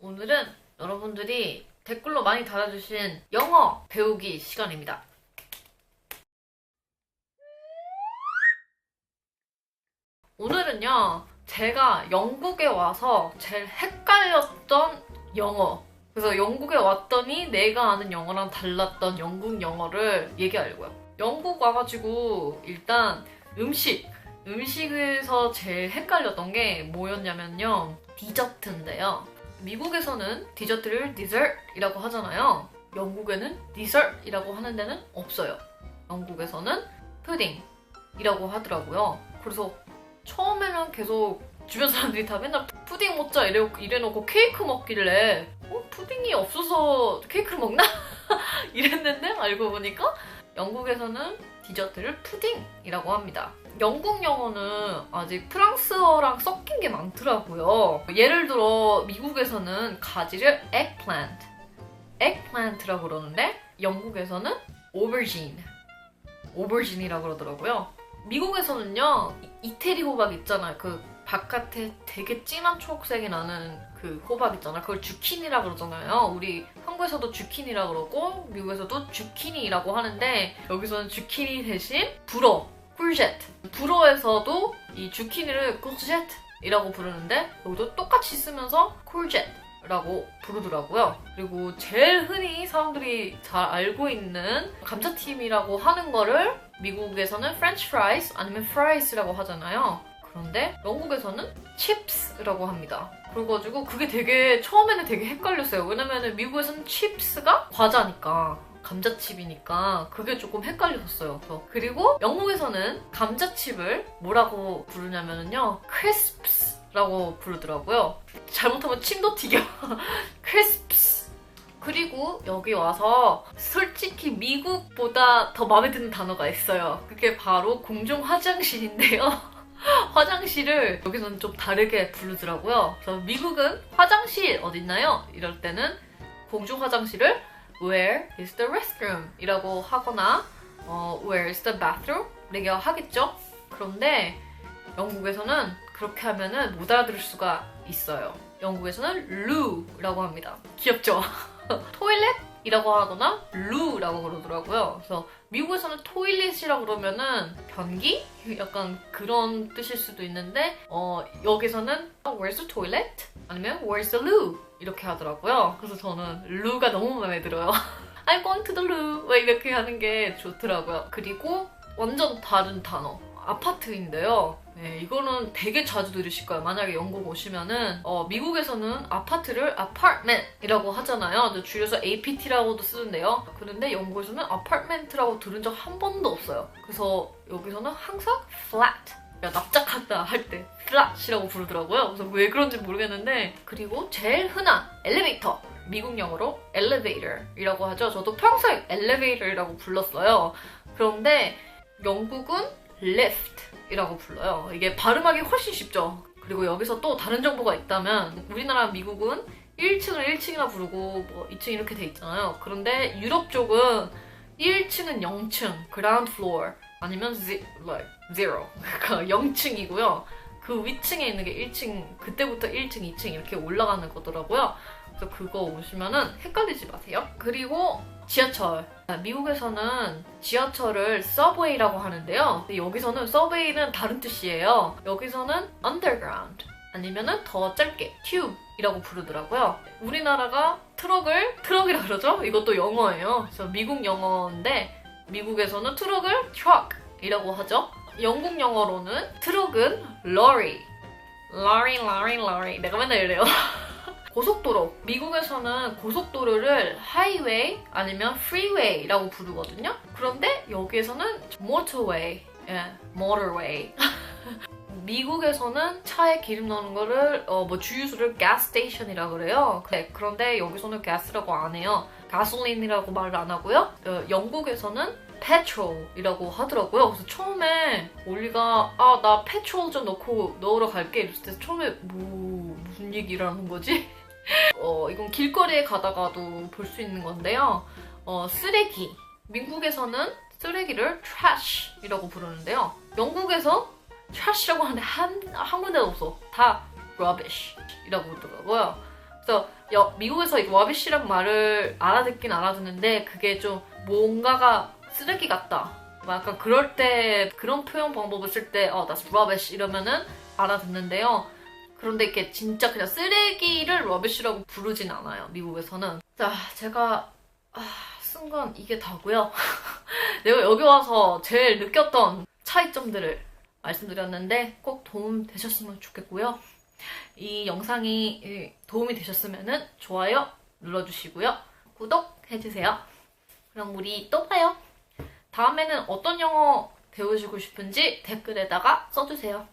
오늘은 여러분들이 댓글로 많이 달아주신 영어 배우기 시간입니다. 오늘은요, 제가 영국에 와서 제일 헷갈렸던 영어. 그래서 영국에 왔더니 내가 아는 영어랑 달랐던 영국 영어를 얘기하려고요. 영국 와가지고 일단 음식에서 제일 헷갈렸던 게 뭐였냐면요, 디저트인데요. 미국에서는 디저트를 디저트이라고 하잖아요. 영국에는 디저트이라고 하는 데는 없어요. 영국에서는 푸딩이라고 하더라고요. 그래서 처음에는 계속 주변 사람들이 다 맨날 푸딩 먹자 이래놓고 케이크 먹길래 푸딩이 없어서 케이크를 먹나? 이랬는데 알고 보니까 영국에서는 디저트를 푸딩이라고 합니다. 영국 영어는 아직 프랑스어랑 섞인 게 많더라고요. 예를 들어 미국에서는 가지를 eggplant라고 그러는데 영국에서는 aubergine이라고 그러더라고요. 미국에서는요, 이태리 호박 있잖아요. 그 바깥에 되게 진한 초록색이 나는 그 호박 있잖아요. 그걸 주키니라고 그러잖아요. 우리 한국에서도 주키니라고 그러고 미국에서도 주키니라고 하는데 여기서는 주키니 대신 쿨제트. 불어에서도 이 주키니를 쿨제트이라고 부르는데 여기도 똑같이 쓰면서 쿨제트라고 부르더라고요. 그리고 제일 흔히 사람들이 잘 알고 있는 감자튀김이라고 하는 거를 미국에서는 프렌치 프라이스 아니면 프라이스라고 하잖아요. 그런데 영국에서는 칩스라고 합니다. 그래가지고 그게 처음에는 되게 헷갈렸어요. 왜냐면 미국에서는 칩스가 과자니까, 감자칩이니까 그게 조금 헷갈렸었어요. 그리고 영국에서는 감자칩을 뭐라고 부르냐면요, 크리스프스라고 부르더라고요. 잘못하면 침도 튀겨. 크리스프스. 그리고 여기 와서 솔직히 미국보다 더 마음에 드는 단어가 있어요. 그게 바로 공중 화장실인데요. 화장실을 여기서는 좀 다르게 부르더라고요. 그래서 미국은 화장실 어딨나요? 이럴 때는 공중 화장실을 Where is the restroom? 이라고 하거나 Where is the bathroom? 이라고 하겠죠? 그런데 영국에서는 그렇게 하면은 못 알아들을 수가 있어요. 영국에서는 loo라고 합니다. 귀엽죠? 토일렛이라고 하거나 루라고 그러더라고요. 그래서 미국에서는 토일렛이라고 그러면은 변기? 약간 그런 뜻일 수도 있는데 여기서는 Where's the toilet? 아니면 Where's the loo? 이렇게 하더라고요. 그래서 저는 루가 너무 마음에 들어요. I'm going to the loo. 이렇게 하는 게 좋더라고요. 그리고 완전 다른 단어, 아파트인데요. 네, 이거는 되게 자주 들으실 거예요. 만약에 영국 오시면은 미국에서는 아파트를 apartment이라고 하잖아요. 줄여서 APT라고도 쓰는데요. 그런데 영국에서는 apartment라고 들은 적 한 번도 없어요. 그래서 여기서는 항상 flat, 납작하다 할 때 flat이라고 부르더라고요. 그래서 왜 그런지 모르겠는데, 그리고 제일 흔한 엘리베이터, 미국 영어로 elevator이라고 하죠. 저도 평소에 elevator이라고 불렀어요. 그런데 영국은 lift이라고 불러요. 이게 발음하기 훨씬 쉽죠. 그리고 여기서 또 다른 정보가 있다면, 우리나라 미국은 1층을 1층이나 부르고 2층 이렇게 돼 있잖아요. 그런데 유럽 쪽은 1층은 0층, ground floor, 아니면 zero, 그러니까 0층이고요. 그 위층에 있는 게 1층, 그때부터 1층, 2층 이렇게 올라가는 거더라고요. 그래서 그거 오시면은 헷갈리지 마세요. 그리고 지하철. 미국에서는 지하철을 subway라고 하는데요. 근데 여기서는 subway는 다른 뜻이에요. 여기서는 underground, 아니면은 더 짧게 tube이라고 부르더라고요. 우리나라가 트럭이라 그러죠? 이것도 영어예요. 그래서 미국 영어인데 미국에서는 트럭을 truck이라고 하죠. 영국 영어로는 트럭은 lorry. 내가 맨날 이래요. 고속도로. 미국에서는 고속도로를 하이웨이 아니면 프리웨이라고 부르거든요. 그런데 여기에서는 모터웨이, motorway. 미국에서는 차에 기름 넣는 거를 주유소를 gas station이라고 그래요. 그런데 여기서는 gas라고 안 해요. 가솔린이라고 말을 안 하고요. 영국에서는 petrol이라고 하더라고요. 그래서 처음에 올리가 나 페트롤 좀 넣으러 갈게 이랬을 때 처음에 무슨 얘기를 하는 거지? 이건 길거리에 가다가도 볼 수 있는 건데요. 쓰레기. 미국에서는 쓰레기를 trash이라고 부르는데요. 영국에서 trash라고 하는데 한 군데도 없어. 다 rubbish이라고 부르더라고요. 그래서 그래서 미국에서 이 rubish란 말을 알아듣긴 알아듣는데 그게 좀 뭔가가 쓰레기 같다. 막 약간 그럴 때 그런 표현 방법을 쓸 때 that's rubbish 이러면은 알아듣는데요. 그런데 이렇게 진짜 그냥 쓰레기를 rubbish라고 부르진 않아요. 미국에서는. 자, 제가 쓴 건 이게 다고요. 내가 여기 와서 제일 느꼈던 차이점들을 말씀드렸는데 꼭 도움 되셨으면 좋겠고요. 이 영상이 도움이 되셨으면 좋아요 눌러주시고요. 구독해주세요. 그럼 우리 또 봐요. 다음에는 어떤 영어 배우시고 싶은지 댓글에다가 써주세요.